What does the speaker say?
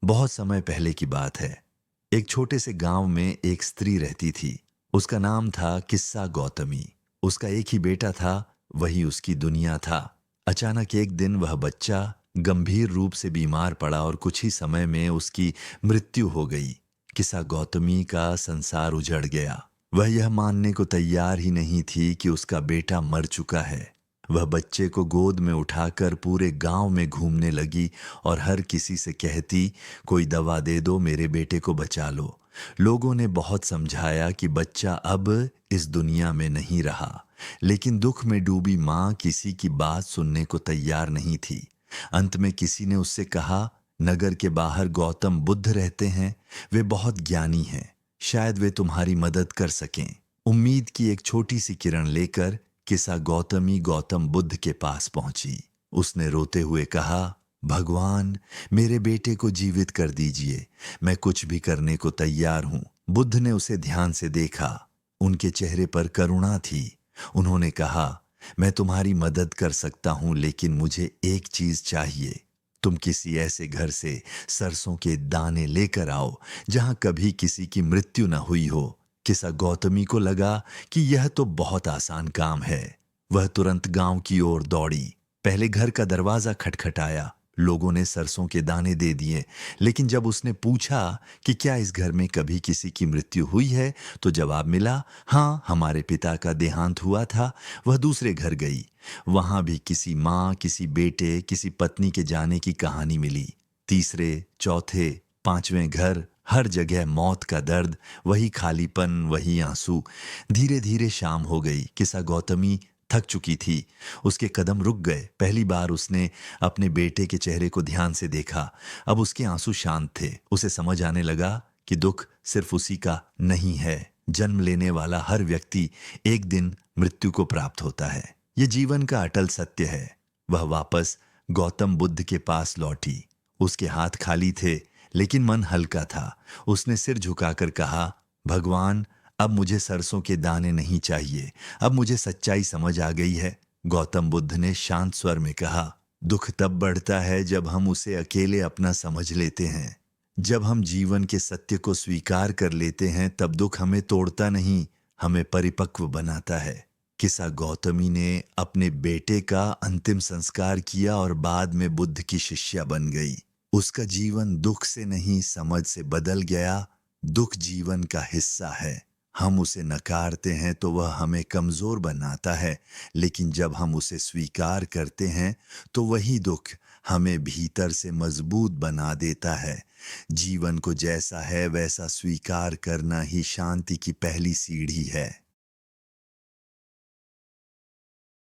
बहुत समय पहले की बात है। एक छोटे से गांव में एक स्त्री रहती थी। उसका नाम था किस्सा गौतमी। उसका एक ही बेटा था, वही उसकी दुनिया था। अचानक एक दिन वह बच्चा गंभीर रूप से बीमार पड़ा और कुछ ही समय में उसकी मृत्यु हो गई। किस्सा गौतमी का संसार उजड़ गया। वह यह मानने को तैयार ही नहीं थी कि उसका बेटा मर चुका है। वह बच्चे को गोद में उठाकर पूरे गांव में घूमने लगी और हर किसी से कहती, कोई दवा दे दो, मेरे बेटे को बचा लो। लोगों ने बहुत समझाया कि बच्चा अब इस दुनिया में नहीं रहा, लेकिन दुख में डूबी मां किसी की बात सुनने को तैयार नहीं थी। अंत में किसी ने उससे कहा, नगर के बाहर गौतम बुद्ध रहते हैं, वे बहुत ज्ञानी हैं, शायद वे तुम्हारी मदद कर सकें। उम्मीद की एक छोटी सी किरण लेकर किसा गौतमी गौतम बुद्ध के पास पहुंची। उसने रोते हुए कहा, भगवान, मेरे बेटे को जीवित कर दीजिए, मैं कुछ भी करने को तैयार हूं। बुद्ध ने उसे ध्यान से देखा। उनके चेहरे पर करुणा थी। उन्होंने कहा, मैं तुम्हारी मदद कर सकता हूं, लेकिन मुझे एक चीज चाहिए। तुम किसी ऐसे घर से सरसों के दाने लेकर आओ जहां कभी किसी की मृत्यु न हुई हो। किसा गौतमी को लगा कि यह तो बहुत आसान काम है। वह तुरंत गांव की ओर दौड़ी। पहले घर का दरवाजा खटखटाया। लोगों ने सरसों के दाने दे दिए, लेकिन जब उसने पूछा कि क्या इस घर में कभी किसी की मृत्यु हुई है, तो जवाब मिला, हाँ, हमारे पिता का देहांत हुआ था। वह दूसरे घर गई। वहां भी किसी माँ, किसी बेटे, किसी पत्नी के जाने की कहानी मिली। तीसरे, चौथे, पांचवें घर, हर जगह मौत का दर्द, वही खालीपन, वही आंसू। धीरे धीरे शाम हो गई। किसा गौतमी थक चुकी थी। उसके कदम रुक गए। पहली बार उसने अपने बेटे के चेहरे को ध्यान से देखा। अब उसके आंसू शांत थे। उसे समझ आने लगा कि दुख सिर्फ उसी का नहीं है। जन्म लेने वाला हर व्यक्ति एक दिन मृत्यु को प्राप्त होता है। ये जीवन का अटल सत्य है। वह वापस गौतम बुद्ध के पास लौटी। उसके हाथ खाली थे, लेकिन मन हल्का था। उसने सिर झुकाकर कहा, भगवान, अब मुझे सरसों के दाने नहीं चाहिए, अब मुझे सच्चाई समझ आ गई है। गौतम बुद्ध ने शांत स्वर में कहा, दुख तब बढ़ता है जब हम उसे अकेले अपना समझ लेते हैं। जब हम जीवन के सत्य को स्वीकार कर लेते हैं, तब दुख हमें तोड़ता नहीं, हमें परिपक्व बनाता है। किसा गौतमी ने अपने बेटे का अंतिम संस्कार किया और बाद में बुद्ध की शिष्या बन गई। उसका जीवन दुख से नहीं, समझ से बदल गया। दुख जीवन का हिस्सा है। हम उसे नकारते हैं तो वह हमें कमजोर बनाता है, लेकिन जब हम उसे स्वीकार करते हैं तो वही दुख हमें भीतर से मजबूत बना देता है। जीवन को जैसा है वैसा स्वीकार करना ही शांति की पहली सीढ़ी है।